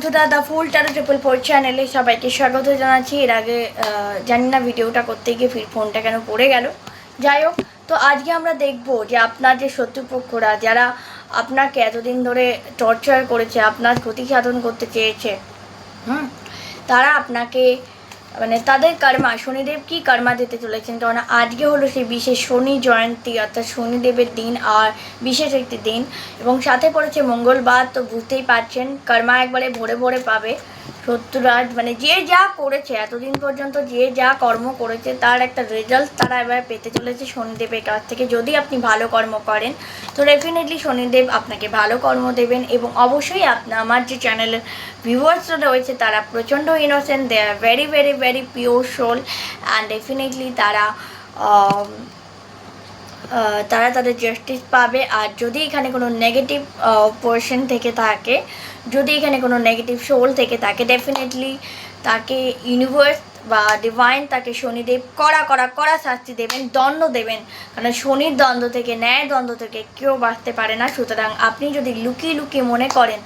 বন্ধুরা the full taro 444 চ্যানেলে সবাইকে স্বাগত জানাচ্ছি। এর আগে জানি না ভিডিওটা করতে গিয়ে ফোনটা কেন পড়ে গেল। যাই হোক, তো আজকে আমরা দেখব যে আপনার যে শত্রুপক্ষরা যারা আপনাকে এতদিন ধরে টর্চার করেছে, আপনার ক্ষতি সাধন করতে চেয়েছে, তারা আপনাকে মানে তাদের কর্মা, শনিদেব কি কর্মা দিতে চলেছেন। কারণ আজকে হলো সেই বিশেষ শনি জয়ন্তী, অর্থাৎ শনিদেবের দিন আর বিশেষ একটি দিন, এবং সাথে পড়েছে মঙ্গলবার। তো বুঝতেই পারছেন কর্মা একবারে ভরে ভরে পাবে শত্রুরা। মানে যে যা করেছে এতদিন পর্যন্ত, যে যা কর্ম করেছে তার একটা রেজাল্ট তারা এবার পেতে চলেছে শনিদেবের কাছ থেকে। যদি আপনি ভালো কর্ম করেন তো ডেফিনেটলি শনিদেব আপনাকে ভালো কর্ম দেবেন। এবং অবশ্যই আমার যে চ্যানেলের ভিউয়ার্সরা রয়েছে তারা প্রচণ্ড innocent, they are very very very pure soul, and definitely তারা তাদের জাস্টিস পাবে। আর যদি এখানে কোনো নেগেটিভ পোর্শন থেকে থাকে, যদি এখানে কোনো নেগেটিভ সোল থেকে থাকে, ডেফিনেটলি তাকে ইউনিভার্স বা ডিভাইন তাকে শনিদেব কড়া শাস্তি দেবেন, দণ্ড দেবেন। কারণ শনির দ্বন্দ্ব থেকে, ন্যায় দ্বন্দ্ব থেকে কেউ বাঁচতে পারে না। সুতরাং আপনি যদি লুকিয়ে লুকিয়ে মনে করেন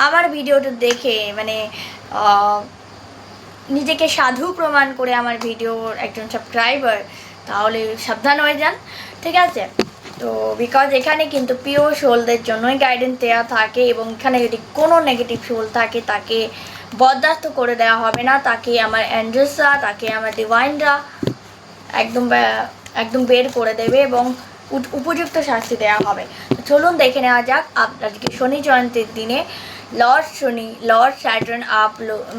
আমার ভিডিওটা দেখে মানে নিজেকে সাধু প্রমাণ করে আমার ভিডিওর একজন সাবস্ক্রাইবার, তাহলে সাবধান হয়ে যান, ঠিক আছে? তো বিকজ এখানে কিন্তু পিওর সোলদের জন্যই গাইডেন্স দেওয়া থাকে, এবং এখানে যদি কোনো নেগেটিভ সোল থাকে তাকে বরদাস্ত করে দেওয়া হবে না। তাকে আমার অ্যাঞ্জেলসরা, তাকে আমার ডিভাইনরা একদম বের করে দেবে এবং উপযুক্ত শাস্তি দেওয়া হবে। চলুন দেখে নেওয়া যাক আজকে শনি জয়ন্তীর দিনে লর্ড শনি, লর্ড স্যাটার্ন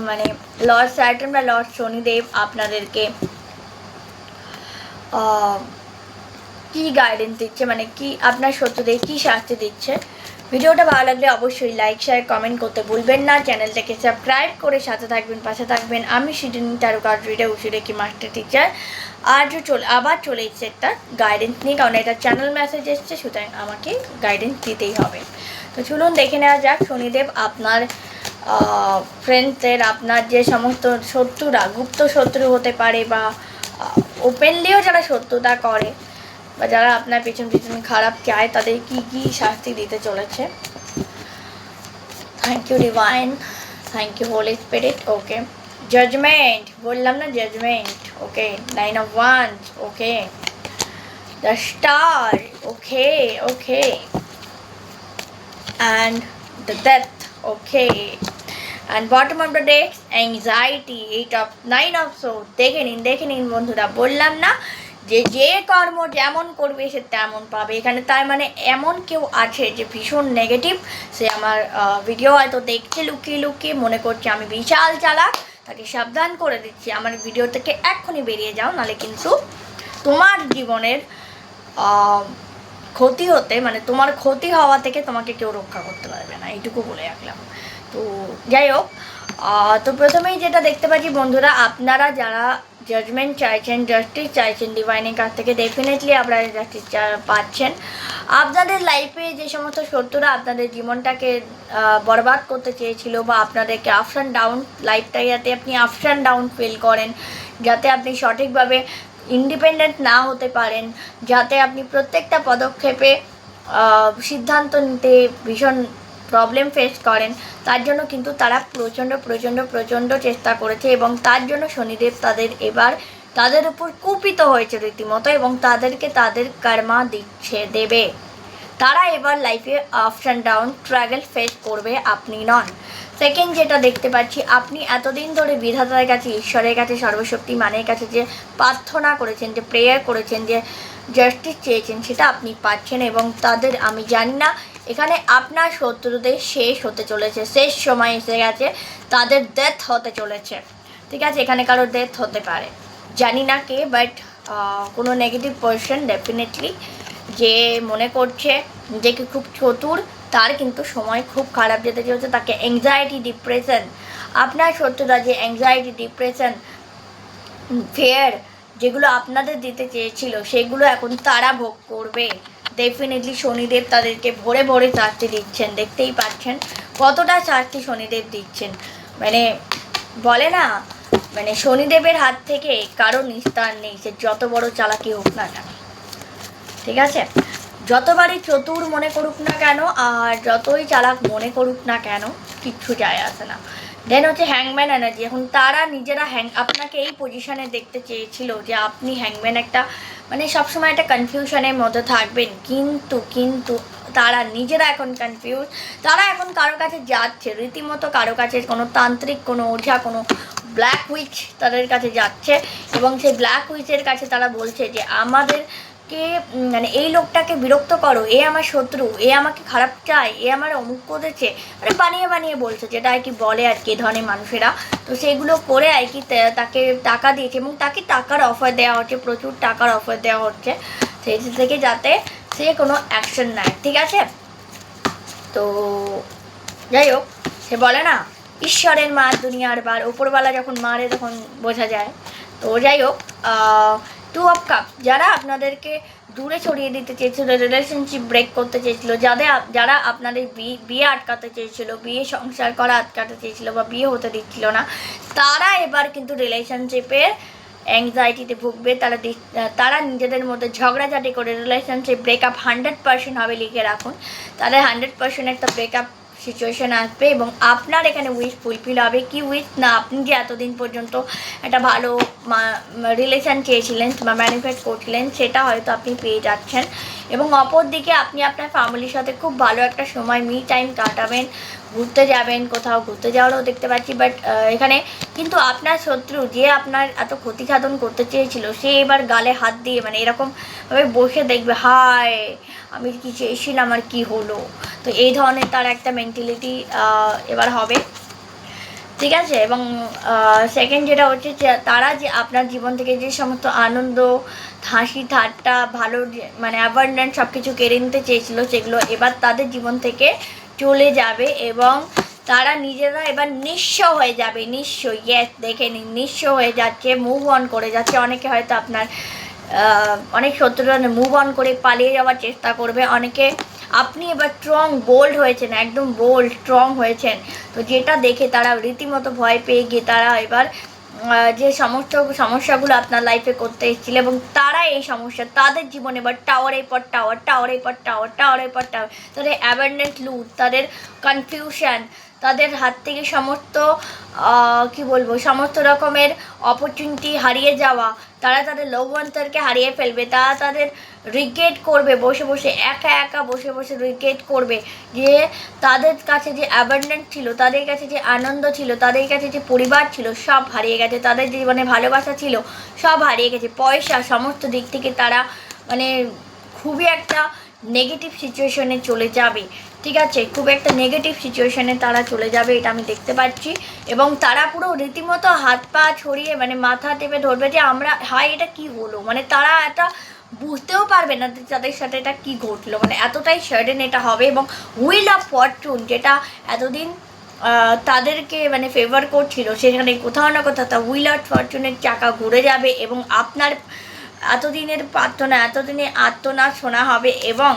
মানে লর্ড স্যাটার্ন বা লর্ড শনিদেব আপনাদেরকে কি গাইডেন্স দিচ্ছে, মানে কি আপনার শত্রুদের কি শাস্তি দিচ্ছে। ভিডিওটা ভালো লাগলে অবশ্যই লাইক শেয়ার কমেন্ট করতে ভুলবেন না। চ্যানেলটাকে সাবস্ক্রাইব করে সাথে থাকবেন, পাশে থাকবেন। আমি Sydney tarot card reader Usui Reiki master teacher. আবার চলে এসেছে একটা গাইডেন্স নিয়ে, কারণ এটা চ্যানেল মেসেজ এসছে, সুতরাং আমাকে গাইডেন্স দিতেই হবে। তো চলুন দেখে নেওয়া যাক শনিদেব আপনার ফ্রেন্ডসদের, আপনার যে সমস্ত শত্রুরা, গুপ্ত শত্রু হতে পারে বা ওপেনলিও যারা শত্রুতা করে বা যারা আপনার পিছন খারাপ চায়, তাদের কি কি শাস্তি দিতে চলেছে। Thank you divine, thank you holy spirit. Okay, judgement বললাম না, judgement. Okay, 9 of Wands। Okay, the star. Okay okay, and the death. Okay, and bottom of the deck anxiety, 8 of 9 of swords। দেখে নিন বন্ধুরা, বললাম না যে কর্ম যেমন করবে সে তেমন পাবে। এখানে তার মানে এমন কেউ আছে যে ভীষণ নেগেটিভ, সে আমার ভিডিও হয়তো দেখছে লুকিয়ে লুকিয়ে, মনে করছে আমি বিশাল চালাক। তাকে সাবধান করে দিচ্ছি, আমার ভিডিও থেকে এক্ষুনি বেরিয়ে যাও, নাহলে কিন্তু তোমার জীবনের ক্ষতি হতে, মানে তোমার ক্ষতি হওয়া থেকে তোমাকে কেউ রক্ষা করতে পারবে না, এইটুকু বলে রাখলাম। তো যাই হোক, তো প্রথমেই যেটা দেখতে পাচ্ছি বন্ধুরা, আপনারা যারা জাজমেন্ট চাইছেন, জাস্টিস চাইছেন ডিভাইনের কাছ থেকে, ডেফিনেটলি আপনারা জাস্টিস পাচ্ছেন। আপনাদের লাইফে যে সমস্ত শত্রুরা আপনাদের জীবনটাকে বরবাদ করতে চেয়েছিল, বা আপনাদেরকে আপস অ্যান্ড ডাউন, লাইফটাই যাতে আপনি আপস অ্যান্ড ডাউন ফিল করেন, যাতে আপনি সঠিকভাবে ইন্ডিপেন্ডেন্ট না হতে পারেন, যাতে আপনি প্রত্যেকটা পদক্ষেপে সিদ্ধান্ত নিতে ভীষণ প্রবলেম ফেস করেন, তার জন্য কিন্তু তারা প্রচণ্ড চেষ্টা করেছে। এবং তার জন্য শনিদেব তাদের উপর কুপিত হয়েছে রীতিমতো, এবং তাদেরকে তাদের কর্মা দেবে। তারা এবার লাইফে ups and down struggle face করবে, আপনি নন। সেকেন্ড যেটা দেখতে পাচ্ছি, আপনি এতদিন ধরে বিধাতার কাছে, ঈশ্বরের কাছে, সর্বশক্তি মানের কাছে যে প্রার্থনা করেছেন, যে প্রেয়ার করেছেন, যে জাস্টিস চেয়েছেন, সেটা আপনি পাচ্ছেন। এবং তাদের, আমি জানি না, এখানে আপনার শত্রুদের শেষ হতে চলেছে, শেষ সময় এসে গেছে, তাদের ডেথ হতে চলেছে, ঠিক আছে? এখানে কারোর ডেথ হতে পারে, জানি না কে, বাট কোনো নেগেটিভ পার্সন ডেফিনেটলি যে মনে করছে নিজেকে খুব চতুর, তার কিন্তু সময় খুব খারাপ যেতে চলছে। তাকে অ্যাংজাইটি, ডিপ্রেশন, আপনার শত্রুরা যে অ্যাংজাইটি, ডিপ্রেশন, ফিয়ার যেগুলো আপনাদের দিতে চেয়েছিল, সেগুলো এখন তারা ভোগ করবে। ডেফিনেটলি শনিদেব তাদেরকে ভরে ভরে শাস্তি দিচ্ছেন, দেখতেই পাচ্ছেন কতটা শাস্তি শনিদেব দিচ্ছেন। মানে বলে না, মানে শনিদেবের হাত থেকে কারো নিস্তার নেই, সে যত বড় চালাকি হোক না কেন, ঠিক আছে? যতবারই চতুর মনে করুক না কেন, আর যতই চালাক মনে করুক না কেন, কিচ্ছু যায় আসে না। দেন হচ্ছে হ্যাংম্যান এনার্জি। এখন তারা নিজেরা আপনাকে এই পজিশনে দেখতে চেয়েছিল যে আপনি হ্যাংম্যান একটা মানে সবসময় একটা কনফিউশনের মধ্যে থাকবেন, কিন্তু তারা নিজেরা এখন কনফিউজ। তারা এখন কারো কাছে যাচ্ছে, রীতিমতো কারো কাছে, কোনো তান্ত্রিক, কোনো ওঝা, কোনো ব্ল্যাক উইচ তাদের কাছে যাচ্ছে এবং সেই ব্ল্যাক উইচের কাছে তারা বলছে যে আমাদেরকে মানে এই লোকটাকে বিরক্ত করো, এ আমার শত্রু, এ আমাকে খারাপ চায়, এ আমার অমুক করেছে, মানে বানিয়ে বানিয়ে বলছে, যেটা আর কি বলে আর কি ধরনের মানুষেরা। তো সেইগুলো করে আর কি তাকে টাকা দিয়েছে এবং তাকে টাকার অফার দেওয়া হচ্ছে, প্রচুর টাকার অফার দেওয়া হচ্ছে সেই থেকে যাতে সে কোনো অ্যাকশন নেয়, ঠিক আছে। তো যাই হোক, সে বলে না ঈশ্বরের মার দুনিয়ার বার, ওপরওয়ালা যখন মারে তখন বোঝা যায়। তো যাই হোক, 2 অফ কাপ, যারা আপনাদেরকে দূরে ছড়িয়ে দিতে চেয়েছিল, রিলেশনশিপ ব্রেক করতে চেয়েছিল, যারা আপনাদের বিয়ে আটকাতে চেয়েছিল, বিয়ে সংসার করা আটকাতে চেয়েছিল বা বিয়ে হতে দিচ্ছিল না, তারা এবার কিন্তু রিলেশনশিপের অ্যাংজাইটিতে ভুগবে। তারা নিজেদের মধ্যে ঝগড়াঝাটি করে রিলেশনশিপ ব্রেকআপ 100% হবে, লিখে রাখুন। তাদের 100% একটা ব্রেকআপ সিচুয়েশন আসবে এবং আপনার এখানে উইশ ফুলফিল হবে। কি উইশ না, আপনি যে এতদিন পর্যন্ত একটা ভালো রিলেশন চেয়েছিলেন বা ম্যানিফেস্ট করছিলেন, সেটা হয়তো আপনি পেয়ে যাচ্ছেন। এবং অপর দিকে আপনি আপনার ফ্যামিলির সাথে খুব ভালো একটা সময় মি টাইম কাটাবেন, ঘুরতে যাবেন, কোথাও ঘুরতে যাওয়ারও দেখতে পাচ্ছি। বাট এখানে কিন্তু আপনার শত্রু যে আপনার এত ক্ষতিসাধন করতে চেয়েছিল, সে এবার গালে হাত দিয়ে মানে এরকমভাবে বসে দেখবে, হায় আমি কি চেয়েছিলাম আর কি হলো। তো এই ধরনের তার একটা মেন্টালিটি এবার হবে, ঠিক আছে। এবং সেকেন্ড যেটা হচ্ছে যে তারা যে আপনার জীবন থেকে যে সমস্ত আনন্দ, হাসি ঠাট্টা, ভালো মানে অ্যাবান্ডেন্ট সব কিছু কেড়ে নিতে চেয়েছিল, সেগুলো এবার তাদের জীবন থেকে চলে যাবে এবং তারা নিজেরা এবার নিঃস্ব হয়ে যাবে। নিঃস্ব, ইয়েস, দেখে নিন, নিঃস্ব হয়ে যাচ্ছে, মুভ অন করে যাচ্ছে। অনেকে হয়তো আপনার অনেক শত্রুরা মুভ অন করে পালিয়ে যাওয়ার চেষ্টা করবে। অনেকে আপনি এবার স্ট্রং, বোল্ড হয়েছেন, একদম বোল্ড স্ট্রং হয়েছেন। তো যেটা দেখে তারা রীতিমতো ভয় পেয়ে গিয়ে তারা এবার যে সমস্ত সমস্যাগুলো আপনার লাইফে করতে এসেছিল এবং তারা এই সমস্যা তাদের জীবনে এবার টাওয়ারের পর টাওয়ার, টাওয়ারের পর টাওয়ার, টাওয়ারের পর টাওয়ার, তাদের অ্যাবান্ডেন্ট লুট, তাদের কনফিউশন, তাদের হাত থেকে সমস্ত কি বলবো, সমস্ত রকমের অপরচুনিটি হারিয়ে যাওয়া, তারা তাদের লভ ওয়ানদেরকে হারিয়ে ফেলবে। তারা তাদের রিগ্রেট করবে, বসে বসে একা একা বসে বসে রিগ্রেট করবে যে তাদের কাছে যে অ্যাবান্ডেন্ট ছিল, তাদের কাছে যে আনন্দ ছিল, তাদের কাছে যে পরিবার ছিল, সব হারিয়ে গেছে। তাদের জীবনে ভালোবাসা ছিল, সব হারিয়ে গেছে। পয়সা, সমস্ত দিক থেকে তারা মানে খুবই একটা নেগেটিভ সিচুয়েশনে চলে যাবে, ঠিক আছে। খুব একটা নেগেটিভ সিচুয়েশনে তারা চলে যাবে, এটা আমি দেখতে পাচ্ছি। এবং তারা পুরো রীতিমতো হাত পা ছড়িয়ে মানে মাথা টেপে ধরবে যে আমরা, হায় এটা কি হলো, মানে তারা এটা বুঝতেও পারবে না তাদের সাথে এটা কি ঘটলো, মানে এতটাই সাডেন এটা হবে। এবং হুইল অফ ফরচুন, যেটা এতদিন তাদেরকে মানে ফেভার করছিল, সেখানে কোথাও না কোথাও তা হুইল অফ ফরচুনের চাকা ঘুরে যাবে এবং আপনার এতদিনের প্রার্থনা, এতদিনে আর্তনাদ শোনা হবে এবং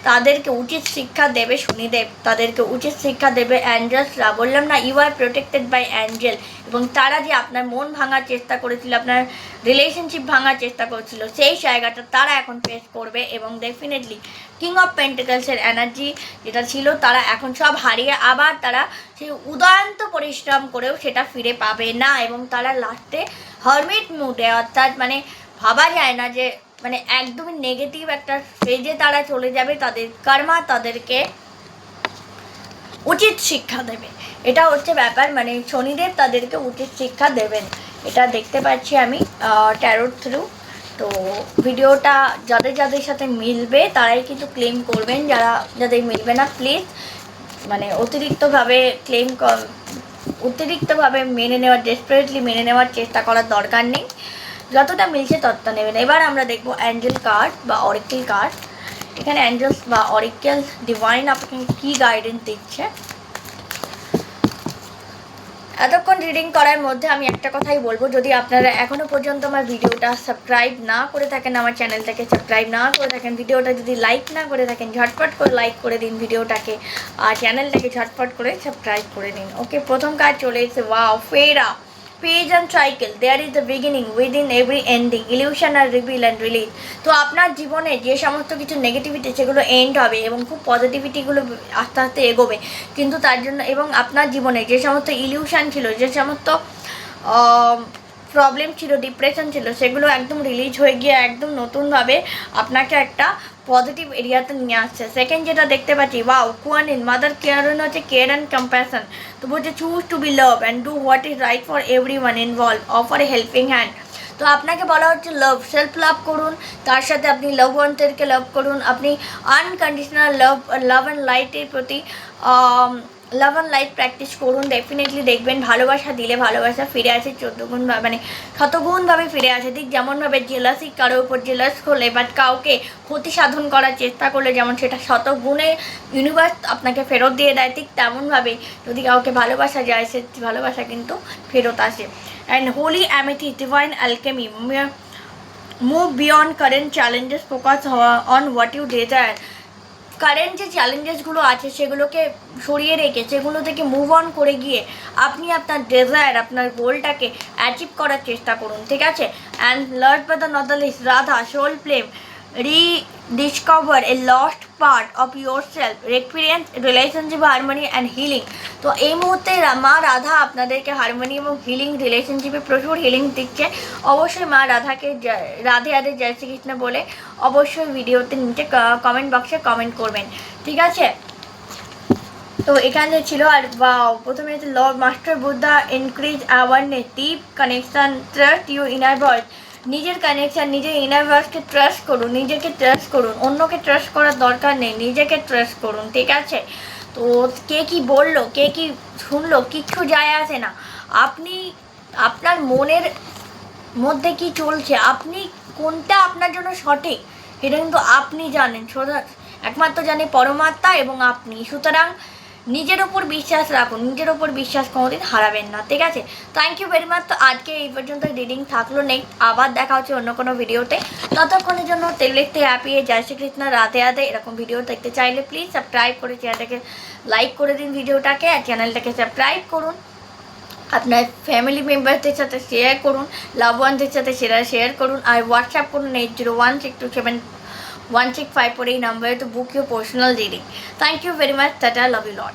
তাদেরকে উচিত শিক্ষা দেবে শনিদেব, তাদেরকে উচিত শিক্ষা দেবে অ্যাঞ্জেলসরা। বললাম না, you are protected by angel. এবং তারা যে আপনার মন ভাঙার চেষ্টা করেছিল, আপনার রিলেশনশিপ ভাঙার চেষ্টা করেছিল, সেই জায়গাটা তারা এখন ফেস করবে এবং ডেফিনেটলি কিং অফ পেন্টিকলসের এনার্জি যেটা ছিল, তারা এখন সব হারিয়ে আবার তারা সেই উদয়ন্ত পরিশ্রম করেও সেটা ফিরে পাবে না। এবং তারা লাস্টে হারমিট মুডে, অর্থাৎ মানে ভাবা যায় না যে মানে একদমই নেগেটিভ একটা ফেজে তারা চলে যাবে। তাদের কর্মা তাদেরকে উচিত শিক্ষা দেবে, এটা হচ্ছে ব্যাপার। মানে শনিদেব তাদেরকে উচিত শিক্ষা দেবেন, এটা দেখতে পাচ্ছি আমি ট্যারোট থ্রু। তো ভিডিওটা যাদের যাদের সাথে মিলবে তারাই কিন্তু ক্লেম করবেন, যাদের মিলবে না প্লিজ মানে অতিরিক্তভাবে মেনে নেওয়ার, ডেসপারেটলি মেনে নেওয়ার চেষ্টা করার দরকার নেই। যতটা মিলছে ততটা নেবেন। এবার আমরা দেখবো অ্যাঞ্জেল কার্ড বা অরিকেল কার্ড। এখানে অ্যাঞ্জেলস বা অরিকেল ডিভাইন আপনাকে কী গাইডেন্স দিচ্ছে। এতক্ষণ রিডিং করার মধ্যে আমি একটা কথাই বলবো, যদি আপনারা এখনও পর্যন্ত আমার ভিডিওটা সাবস্ক্রাইব না করে থাকেন, আমার চ্যানেলটাকে সাবস্ক্রাইব না করে থাকেন, ভিডিওটা যদি লাইক না করে থাকেন, ঝটপট করে লাইক করে দিন ভিডিওটাকে, আর চ্যানেলটাকে ঝটপট করে সাবস্ক্রাইব করে দিন। ওকে, প্রথম কাজ চলে এসেছে, wow, page and cycle, there is the beginning within every ending, illusion আর reveal and release. তো আপনার জীবনে যে সমস্ত কিছু নেগেটিভিটি সেগুলো এন্ড হবে এবং খুব পজিটিভিটিগুলো আস্তে আস্তে এগোবে, কিন্তু তার জন্য এবং আপনার জীবনে যে সমস্ত ইলিউশন ছিল, যে সমস্ত প্রবলেম ছিল, ডিপ্রেশন ছিল, সেগুলো একদম রিলিজ হয়ে গিয়ে একদম নতুনভাবে আপনাকে একটা পজিটিভ এরিয়াতে নিয়ে আসছে। সেকেন্ড যেটা দেখতে পাচ্ছি, ওয়াও, কুয়ানিন মাদার কেয়ারন হচ্ছে কেয়ার অ্যান্ড কম্প্যাশন। তো বলছে choose to be love and do what is right for everyone involve, offer a helping hand. তো আপনাকে বলা হচ্ছে লাভ, সেলফ লাভ করুন, তার সাথে আপনি লাভ ওয়ানদেরকে লাভ করুন, আপনি আনকন্ডিশনাল লাভ অ্যান্ড লাইটের প্রতি লাভ অ্যান্ড লাইট প্র্যাকটিস করুন। ডেফিনেটলি দেখবেন ভালোবাসা দিলে ভালোবাসা ফিরে আসে 14 গুণ, মানে শতগুণভাবে ফিরে আসে। ঠিক যেমনভাবে জেলাসি কারোর উপর জেলাস করলে বাট কাউকে ক্ষতি সাধন করার চেষ্টা করলে যেমন সেটা শতগুণে ইউনিভার্স আপনাকে ফেরত দিয়ে দেয়, ঠিক তেমনভাবে যদি কাউকে ভালোবাসা যায় সে ভালোবাসা কিন্তু ফেরত আসে। And holy amethyst divine alchemy, move beyond current challenges, focus on what you desire. Current যে চ্যালেঞ্জেসগুলো আছে সেগুলোকে সরিয়ে রেখে সেগুলো থেকে মুভ অন করে গিয়ে আপনি আপনার ডেজায়ার, আপনার গোলটাকে অ্যাচিভ করার চেষ্টা করুন, ঠিক আছে। And last but the not the least, Radha soul flame rediscover a lost part of yourself, experience relationship harmony and healing। তো এই মুহূর্তে মা রাধা আপনাদেরকে হারমোনি এবং হিলিং রিলেশনশিপে প্রচুর হিলিং দিচ্ছে। অবশ্যই মা রাধাকে রাধে রাধে জয় শ্রীকৃষ্ণ বলে অবশ্যই ভিডিওতে নিচে কমেন্ট বক্সে কমেন্ট করবেন, ঠিক আছে। তো এখানে ছিল আর প্রথমে হচ্ছে lord master Buddha increase awareness, deep connection, trust you inner voice. নিজের কানেকশান, নিজের ইউনিভার্সকে ট্রাস্ট করুন, নিজেকে ট্রাস্ট করুন, অন্যকে ট্রাস্ট করার দরকার নেই, নিজেকে ট্রাস্ট করুন, ঠিক আছে। তো কে কি বললো, কে কি শুনলো, কিচ্ছু যায় আসে না। আপনি আপনার মনের মধ্যে কি চলছে, আপনি কোনটা আপনার জন্য সঠিক সেটা কিন্তু আপনি জানেন, একমাত্র জানে পরমাত্মা এবং আপনি। সুতরাং নিজের ওপর বিশ্বাস রাখুন, নিজের ওপর বিশ্বাস কোনোদিন হারাবেন না, ঠিক আছে। Thank you very much. তো আজকে এই পর্যন্ত রিডিং থাকলো, নেক্সট আবার দেখা হচ্ছে অন্য কোনো ভিডিওতে। ততক্ষণের জন্য তেল লিখতে হ্যাপি, জয় শ্রীকৃষ্ণ, রাধে রাধে। এরকম ভিডিও দেখতে চাইলে প্লিজ সাবস্ক্রাইব করে চ্যানেলটাকে লাইক করে দিন, ভিডিওটাকে আর চ্যানেলটাকে সাবস্ক্রাইব করুন, আপনার ফ্যামিলি মেম্বারদের সাথে শেয়ার করুন, লাভ ওয়ানদের সাথে শেয়ার করুন, আর হোয়াটসঅ্যাপ করুন 8016271651 এই নাম্বারে তো book your personal reading. Thank you very much, tata, love you lot.